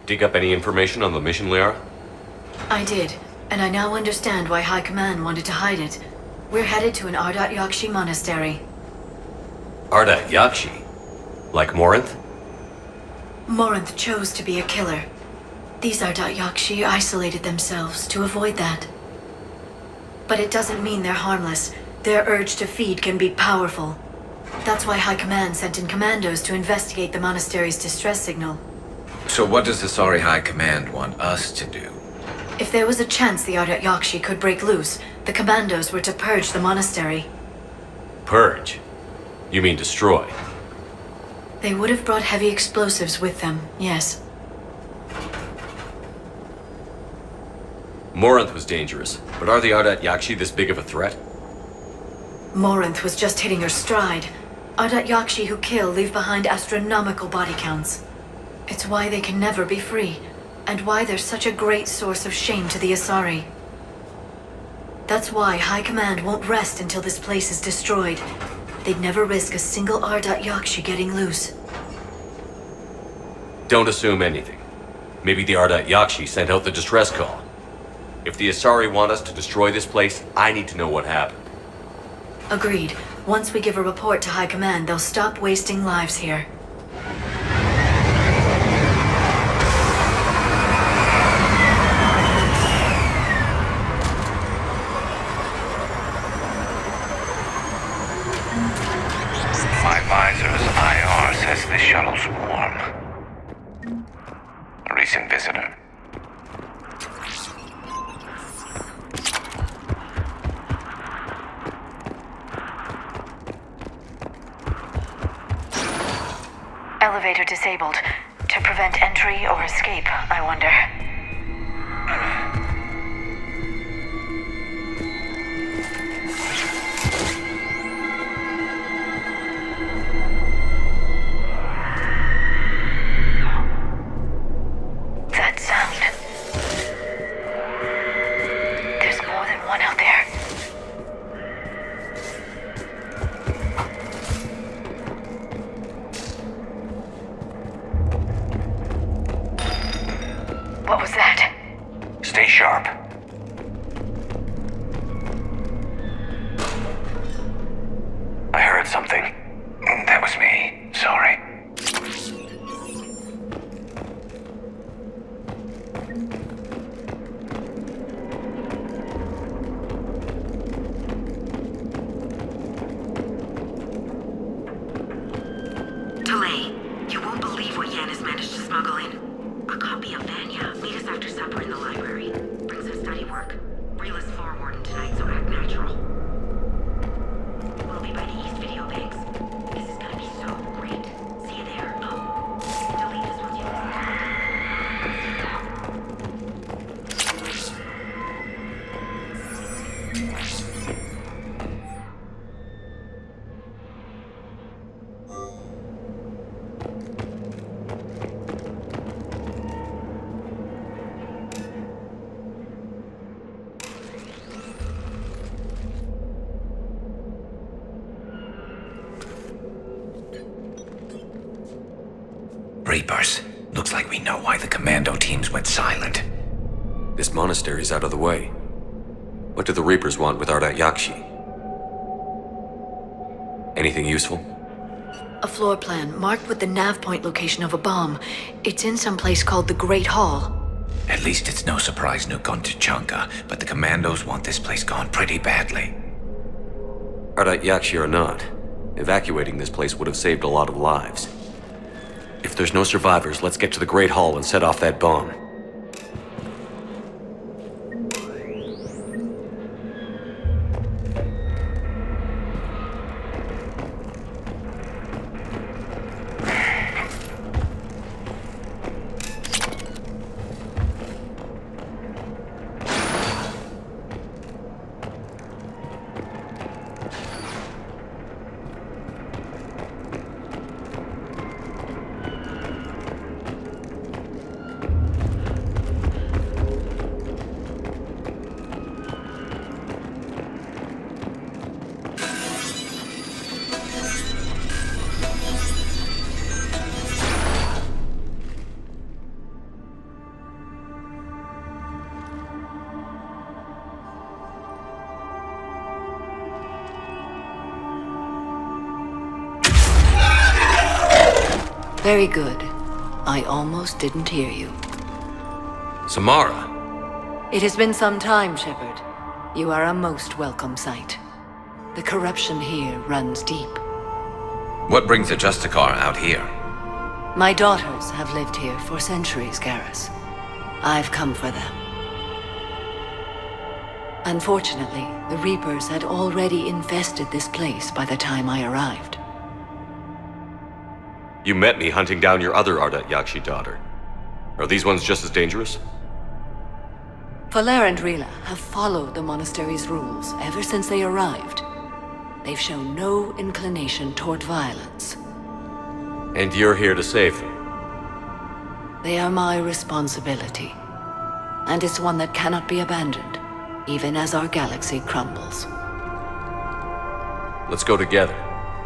Dig up any information on the mission, Liara? I did, and I now understand why High Command wanted to hide it. We're headed to an Ardat Yakshi monastery. Ardat Yakshi? Like Morinth? Morinth chose to be a killer. These Ardat Yakshi isolated themselves to avoid that. But it doesn't mean they're harmless. Their urge to feed can be powerful. That's why High Command sent in commandos to investigate the monastery's distress signal. So what does Asari High Command want us to do? If there was a chance the Ardat Yakshi could break loose, the commandos were to purge the monastery. Purge? You mean destroy? They would have brought heavy explosives with them, yes. Morinth was dangerous, but are the Ardat Yakshi this big of a threat? Morinth was just hitting her stride. Ardat Yakshi who kill leave behind astronomical body counts. It's why they can never be free, and why they're such a great source of shame to the Asari. That's why High Command won't rest until this place is destroyed. They'd never risk a single Ardat Yakshi getting loose. Don't assume anything. Maybe the Ardat Yakshi sent out the distress call. If the Asari want us to destroy this place, I need to know what happened. Agreed. Once we give a report to High Command, they'll stop wasting lives here. My visor's IR says the shuttle's warm. A recent visitor. Elevator disabled. To prevent entry or escape, I wonder. That sound. There's more than one out there. What was that? Stay sharp. I heard something. That was me. Sorry. Delay. You won't believe what Yan has managed to smuggle in. A copy of Vanya. Meet us after supper in the library. Brings us study work. Reel us forward tonight, so act natural. We'll be by the East Video Banks. This is gonna be so great. See you there. Oh, delete us once you listen Reapers. Looks like we know why the commando teams went silent. This monastery's out of the way. What do the Reapers want with Ardat Yakshi? Anything useful? A floor plan marked with the nav point location of a bomb. It's in some place called the Great Hall. At least it's no surprise Nuke gone to Chunka, but the commandos want this place gone pretty badly. Ardat Yakshi or not, evacuating this place would have saved a lot of lives. If there's no survivors, let's get to the Great Hall and set off that bomb. Very good. I almost didn't hear you. Samara! It has been some time, Shepard. You are a most welcome sight. The corruption here runs deep. What brings a Justicar out here? My daughters have lived here for centuries, Garrus. I've come for them. Unfortunately, the Reapers had already infested this place by the time I arrived. You met me hunting down your other Ardat Yakshi daughter. Are these ones just as dangerous? Valer and Rila have followed the monastery's rules ever since they arrived. They've shown no inclination toward violence. And you're here to save them? They are my responsibility. And it's one that cannot be abandoned, even as our galaxy crumbles. Let's go together.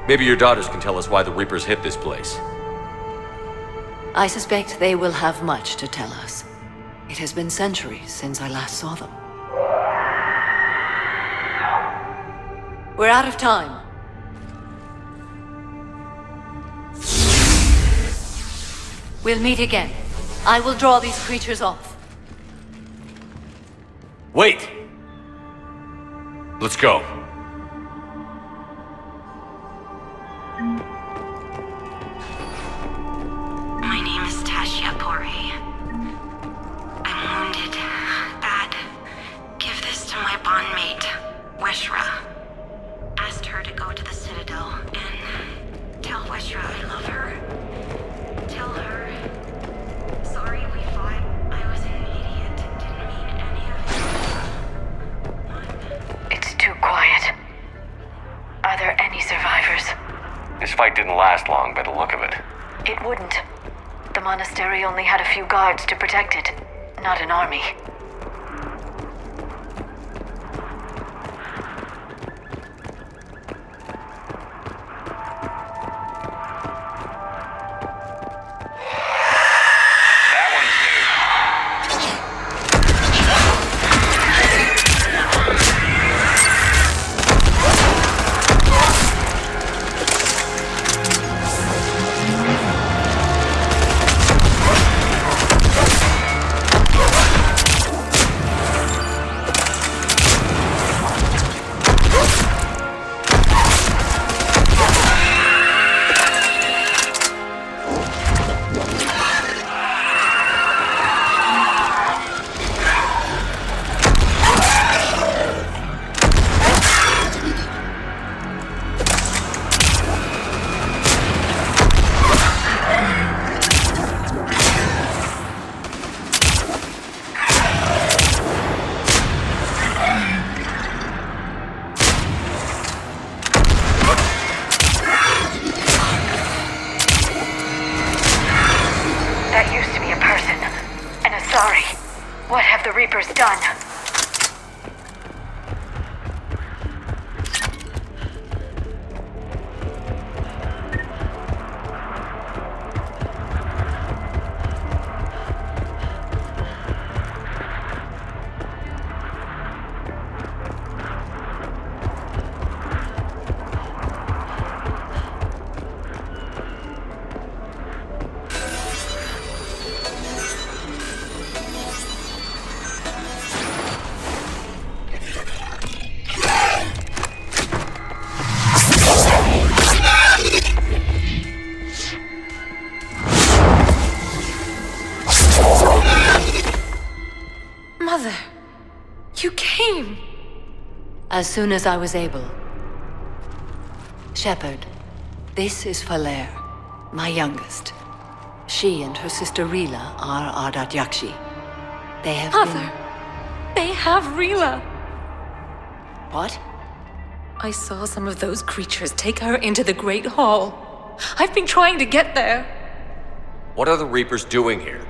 Maybe your daughters can tell us why the Reapers hit this place. I suspect they will have much to tell us. It has been centuries since I last saw them. We're out of time. We'll meet again. I will draw these creatures off. Wait! Let's go. My name is Tashia Pori. I'm wounded. Bad. Give this to my bondmate, Weshra. Asked her to go to the Citadel and tell Weshra I love her. Tell her. Sorry we fought. I was an idiot. Didn't mean any of it. It's too quiet. Are there any survivors? This fight didn't last long by the look of it. It wouldn't. The monastery only had a few guards to protect it, not an army. Asari. What have the Reapers done? Mother, you came. As soon as I was able. Shepard, this is Valer, my youngest. She and her sister Rila are Ardat Yakshi. They have Mother, they have Rila. What? I saw some of those creatures take her into the Great Hall. I've been trying to get there. What are the Reapers doing here?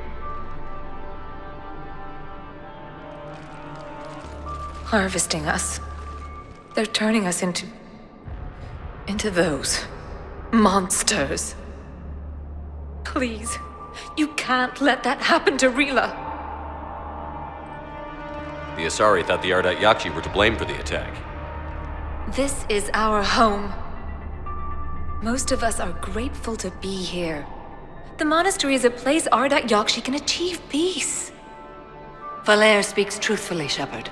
Harvesting us. They're turning us into those monsters. Please, you can't let that happen to Rila. The Asari thought the Ardat Yakshi were to blame for the attack. This is our home. Most of us are grateful to be here. The monastery is a place Ardat Yakshi can achieve peace. Valere speaks truthfully, Shepard.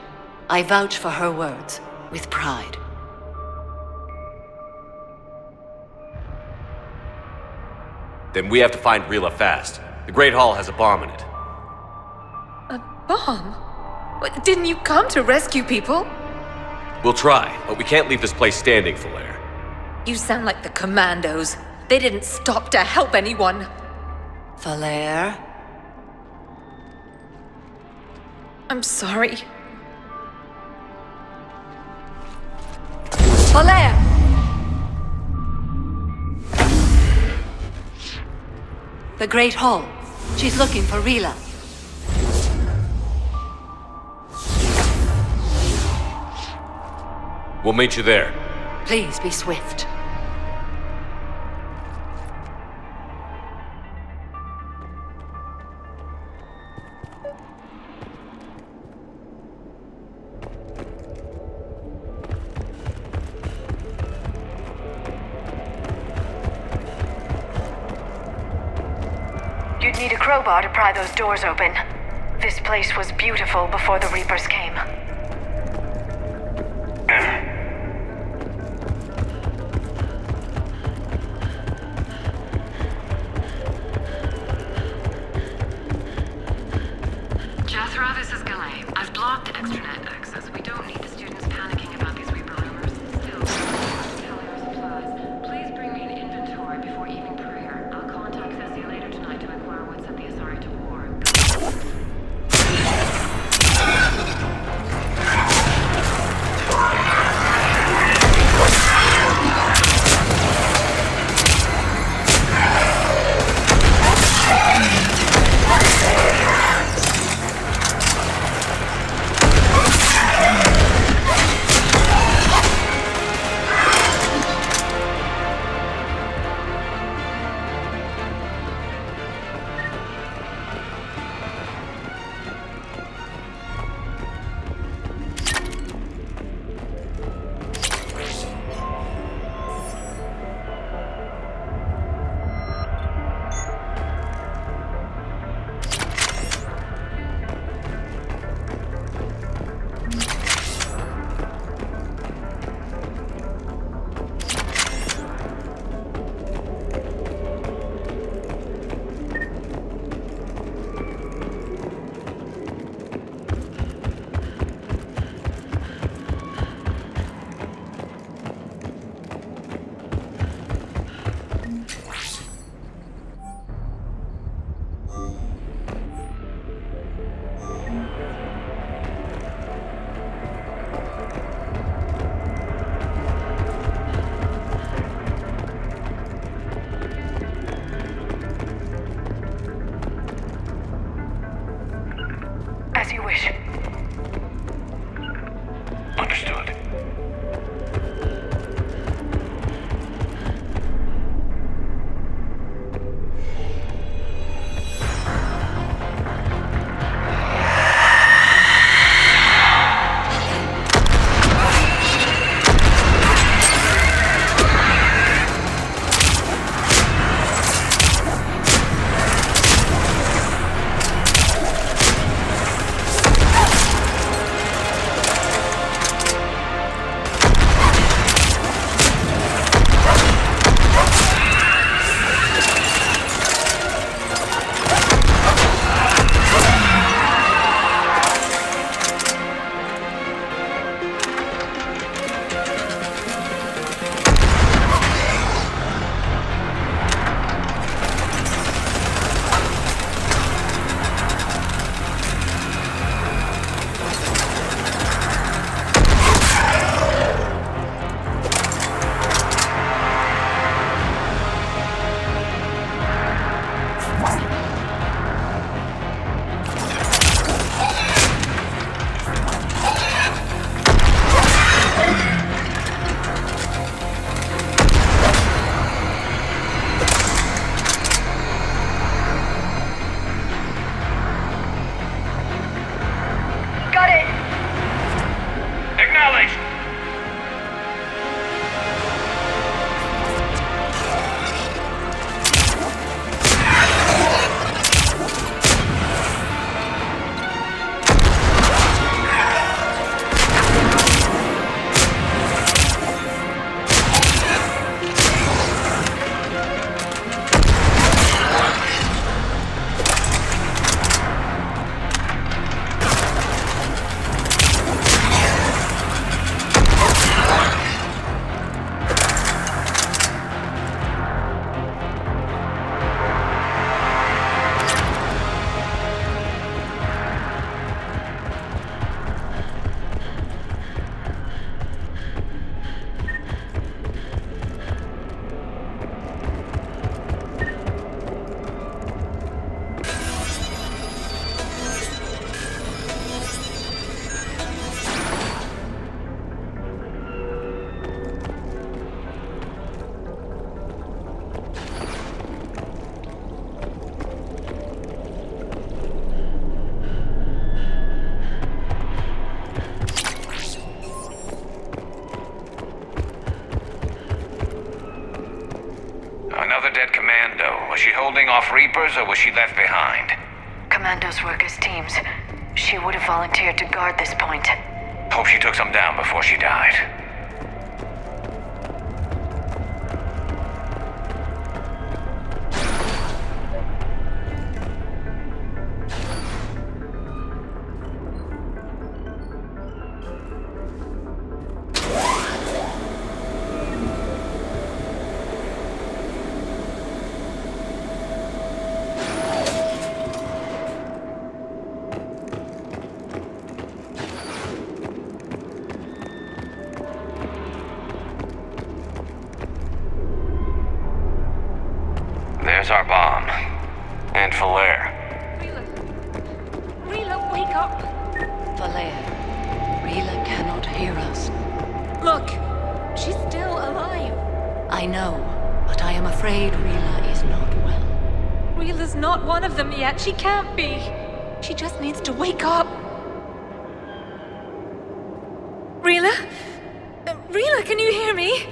I vouch for her words, with pride. Then we have to find Rila fast. The Great Hall has a bomb in it. A bomb? What, didn't you come to rescue people? We'll try, but we can't leave this place standing, Valere. You sound like the commandos. They didn't stop to help anyone. Valere? I'm sorry. Valere! The Great Hall. She's looking for Rila. We'll meet you there. Please be swift. You'd need a crowbar to pry those doors open. This place was beautiful before the Reapers came. Jethro, this is Galay. I've blocked the extranet access. We don't need the students panicking about these Reaper rumors. Still, tell your supplies. Please bring me an inventory before evening prayer. I'll contact Cessia later tonight to inquire what sent the Asari to war. As you wish. Understood. yours, or was she left behind? Commandos work as teams. She would have volunteered to guard this point. Hope she took some down before she died. There's our bomb. And Falaire. Rila, wake up! Falaire, Rila cannot hear us. Look, she's still alive. I know, but I am afraid Rila is not well. Rila's not one of them yet. She can't be. She just needs to wake up. Rila? Rila, can you hear me?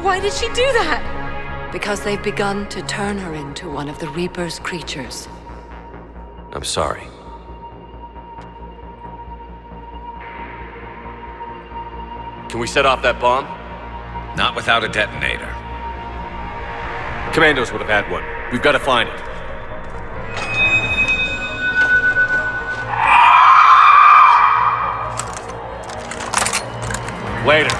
Why did she do that? Because they've begun to turn her into one of the Reaper's creatures. I'm sorry. Can we set off that bomb? Not without a detonator. Commandos would have had one. We've got to find it. Later.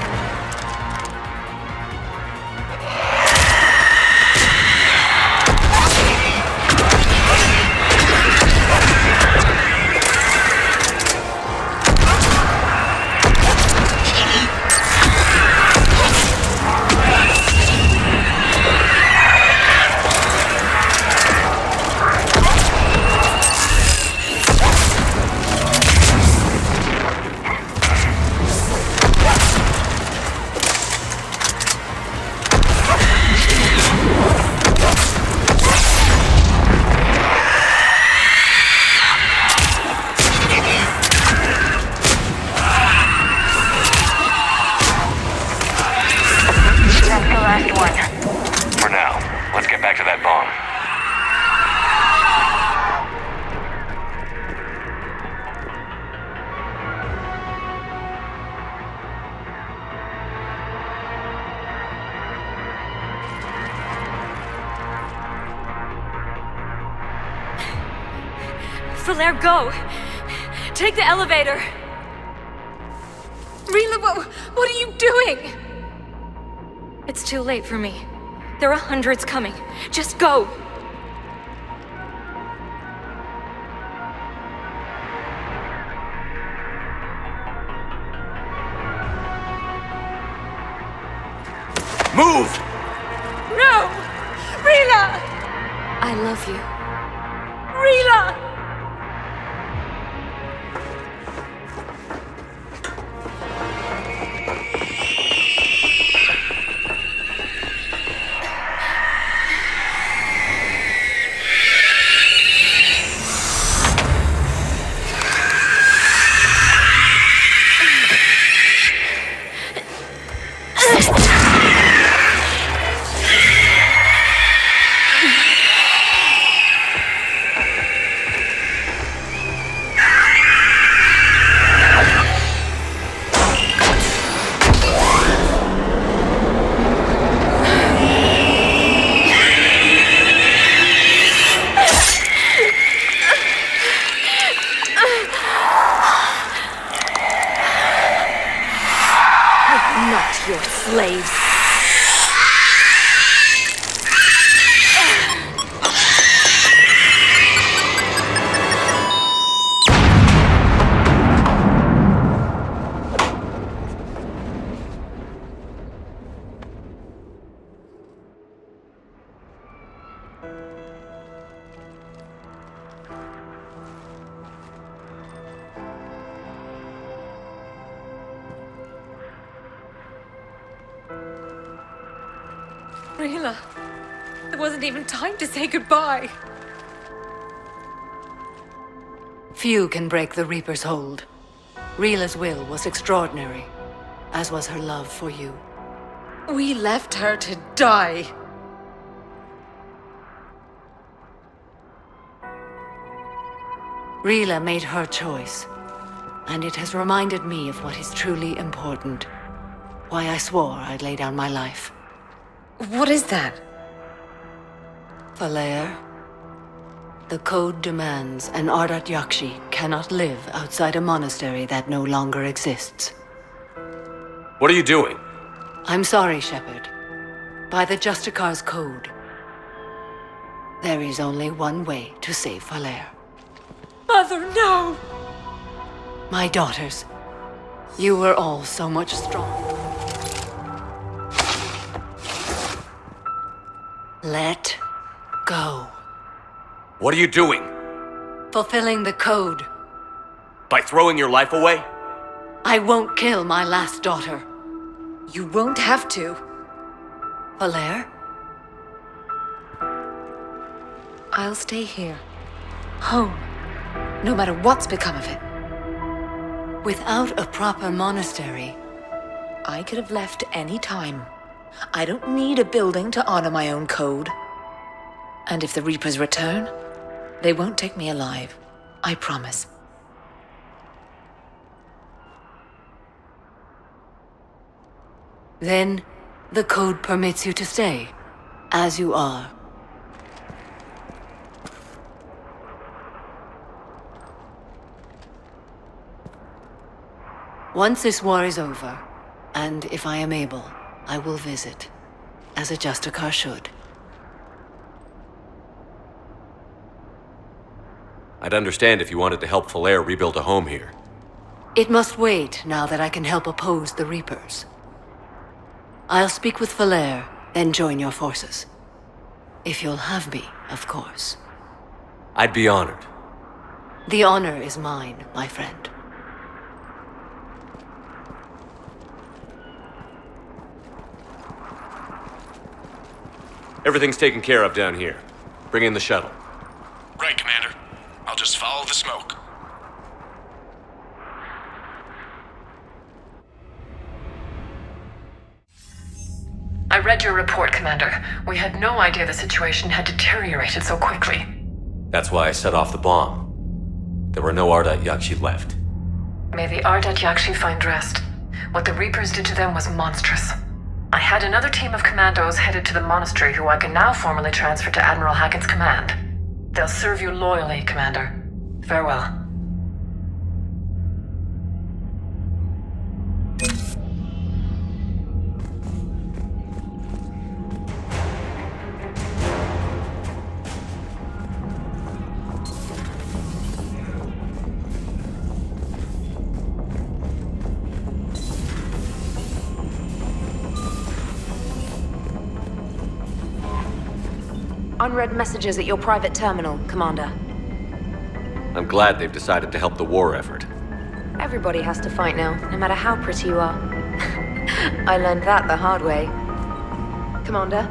For now, let's get back to that bomb. Falaire, go! Take the elevator! Rila, what are you doing? It's too late for me. There are hundreds coming. Just go! Move! No! Rila! I love you. Rila! Not your slaves. Rila, there wasn't even time to say goodbye. Few can break the Reaper's hold. Rila's will was extraordinary, as was her love for you. We left her to die. Rila made her choice, and it has reminded me of what is truly important. Why I swore I'd lay down my life. What is that? Valair, the code demands an Ardat Yakshi cannot live outside a monastery that no longer exists. What are you doing? I'm sorry, Shepard. By the Justicar's code, there is only one way to save Valair. Mother, no! My daughters, you were all so much stronger. Let go. What are you doing? Fulfilling the code. By throwing your life away? I won't kill my last daughter. You won't have to. Valair? I'll stay here. Home. No matter what's become of it. Without a proper monastery, I could have left any time. I don't need a building to honor my own code. And if the Reapers return, they won't take me alive. I promise. then the code permits you to stay, as you are. Once this war is over, and if I am able, I will visit, as a Justicar should. I'd understand if you wanted to help Valair rebuild a home here. It must wait now that I can help oppose the Reapers. I'll speak with Valair, then join your forces. If you'll have me, of course. I'd be honored. The honor is mine, my friend. Everything's taken care of down here. Bring in the shuttle. Right, Commander. I'll just follow the smoke. I read your report, Commander. We had no idea the situation had deteriorated so quickly. That's why I set off the bomb. There were no Ardat Yakshi left. May the Ardat Yakshi find rest. What the Reapers did to them was monstrous. I had another team of commandos headed to the monastery who I can now formally transfer to Admiral Hackett's command. They'll serve you loyally, Commander. Farewell. Unread messages at your private terminal, Commander. I'm glad they've decided to help the war effort. Everybody has to fight now, no matter how pretty you are. I learned that the hard way. Commander?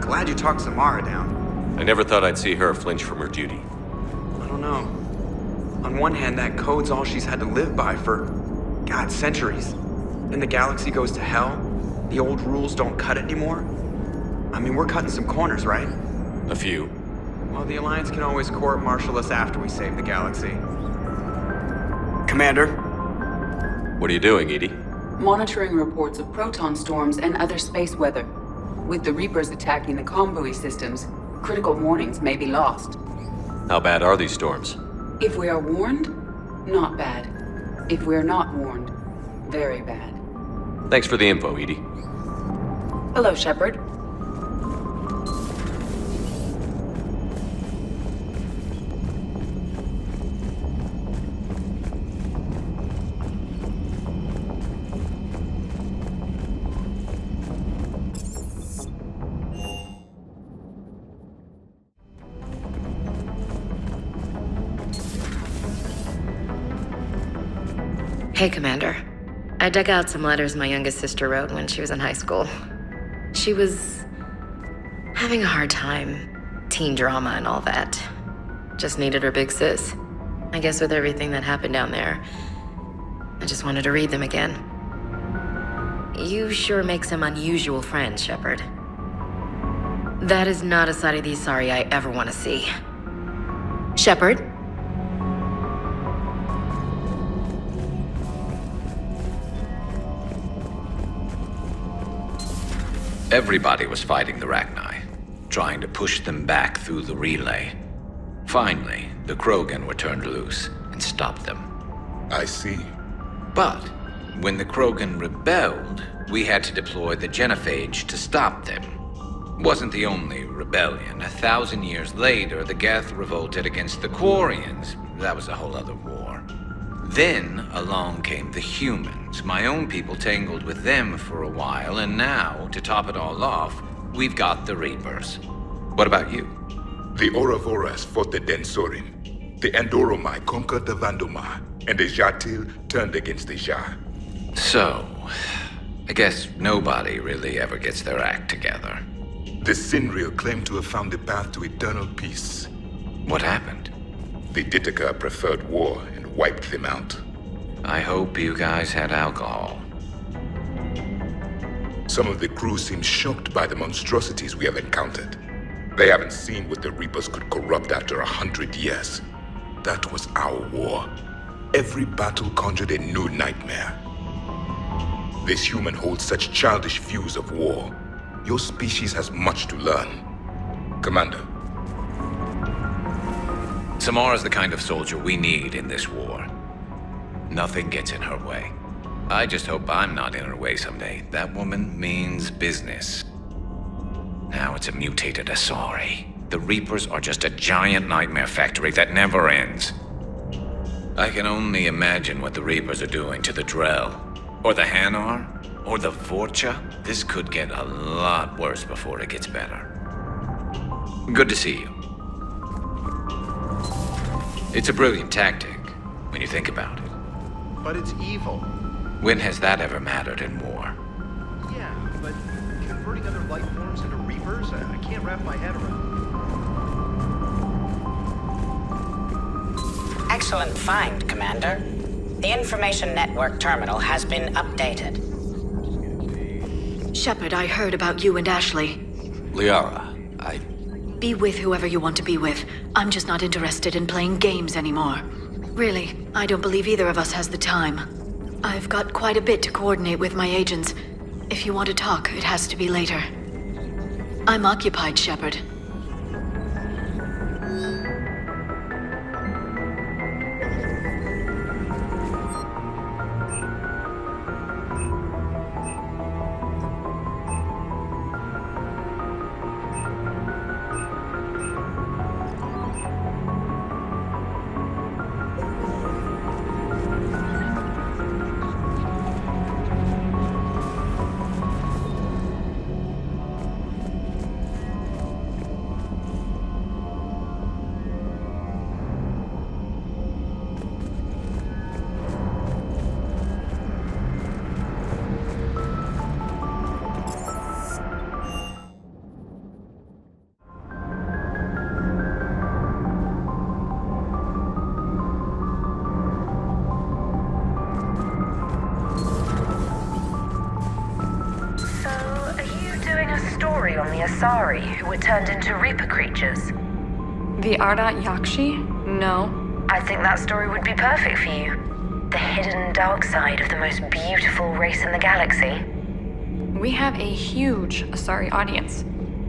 Glad you talked Samara down. I never thought I'd see her flinch from her duty. I don't know. On one hand, that code's all she's had to live by for, God, centuries. Then the galaxy goes to hell. The old rules don't cut anymore. I mean, we're cutting some corners, right? A few. Well, the Alliance can always court-martial us after we save the galaxy. Commander? What are you doing, Edie? Monitoring reports of proton storms and other space weather. With the Reapers attacking the comm buoy systems, critical warnings may be lost. How bad are these storms? If we are warned, not bad. If we're not warned, very bad. Thanks for the info, Edie. Hello, Shepard. Hey, Commander. I dug out some letters my youngest sister wrote when she was in high school. She was having a hard time. Teen drama and all that. Just needed her big sis. I guess with everything that happened down there, I just wanted to read them again. You sure make some unusual friends, Shepard. That is not a side of the Asari I ever want to see. Shepard? Everybody was fighting the Rachni, trying to push them back through the relay. Finally, the Krogan were turned loose and stopped them. I see. But when the Krogan rebelled, we had to deploy the genophage to stop them. Wasn't the only rebellion. 1,000 years later, the Geth revolted against the Quarians. That was a whole other war. Then along came the humans. My own people tangled with them for a while, and now, to top it all off, we've got the Reapers. What about you? The Ouroboros fought the Densorim. The Andoromai conquered the Vandomai, and the Jatil turned against the Jah. So, I guess nobody really ever gets their act together. The Sinreal claimed to have found the path to eternal peace. What happened? The Ditaka preferred war and wiped them out. I hope you guys had alcohol. Some of the crew seem shocked by the monstrosities we have encountered. They haven't seen what the Reapers could corrupt after 100 years. That was our war. Every battle conjured a new nightmare. This human holds such childish views of war. Your species has much to learn. Commander. Samara's the kind of soldier we need in this war. Nothing gets in her way. I just hope I'm not in her way someday. That woman means business. Now it's a mutated Asari. The Reapers are just a giant nightmare factory that never ends. I can only imagine what the Reapers are doing to the Drell, or the Hanar, or the Vorcha. This could get a lot worse before it gets better. Good to see you. It's a brilliant tactic, when you think about it. But it's evil. When has that ever mattered in war? Yeah, but converting other life forms into Reapers? I can't wrap my head around. Excellent find, Commander. The information network terminal has been updated. Shepard, I heard about you and Ashley. Liara, Be with whoever you want to be with. I'm just not interested in playing games anymore. Really, I don't believe either of us has the time. I've got quite a bit to coordinate with my agents. If you want to talk, it has to be later. I'm occupied, Shepard. On the Asari, who were turned into Reaper creatures. The Ardat Yakshi? No. I think that story would be perfect for you. The hidden dark side of the most beautiful race in the galaxy. We have a huge Asari audience.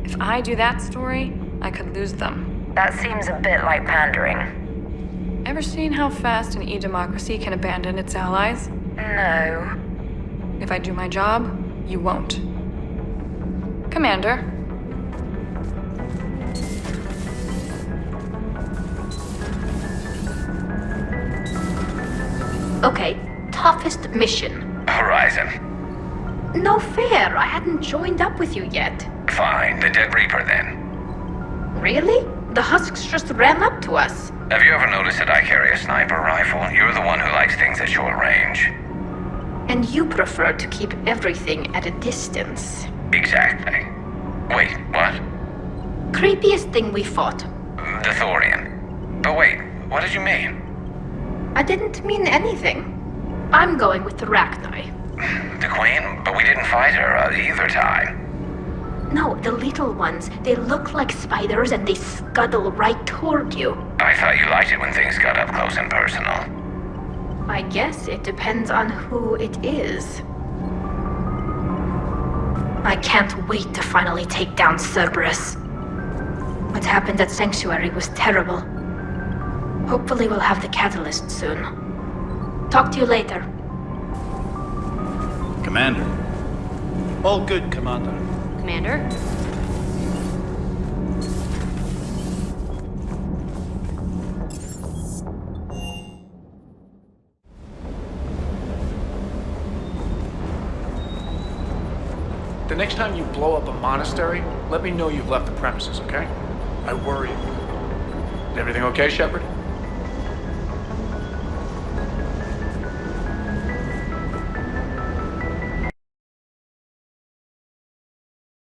If I do that story, I could lose them. That seems a bit like pandering. Ever seen how fast an e-democracy can abandon its allies? No. If I do my job, you won't. Commander. Okay, toughest mission. Horizon. No fair, I hadn't joined up with you yet. Fine, the Dead Reaper then. Really? The Husks just ran up to us. Have you ever noticed that I carry a sniper rifle? You're the one who likes things at short range. And you prefer to keep everything at a distance. Exactly. Wait, what? Creepiest thing we fought. The Thorian. But wait, what did you mean? I didn't mean anything. I'm going with the Rachni. The Queen? But we didn't fight her either time. No, the little ones. They look like spiders and they scuttle right toward you. I thought you liked it when things got up close and personal. I guess it depends on who it is. I can't wait to finally take down Cerberus. What happened at Sanctuary was terrible. Hopefully we'll have the catalyst soon. Talk to you later. Commander. All good, Commander. Commander? The next time you blow up a monastery, let me know you've left the premises, okay? I worry. Everything okay, Shepard?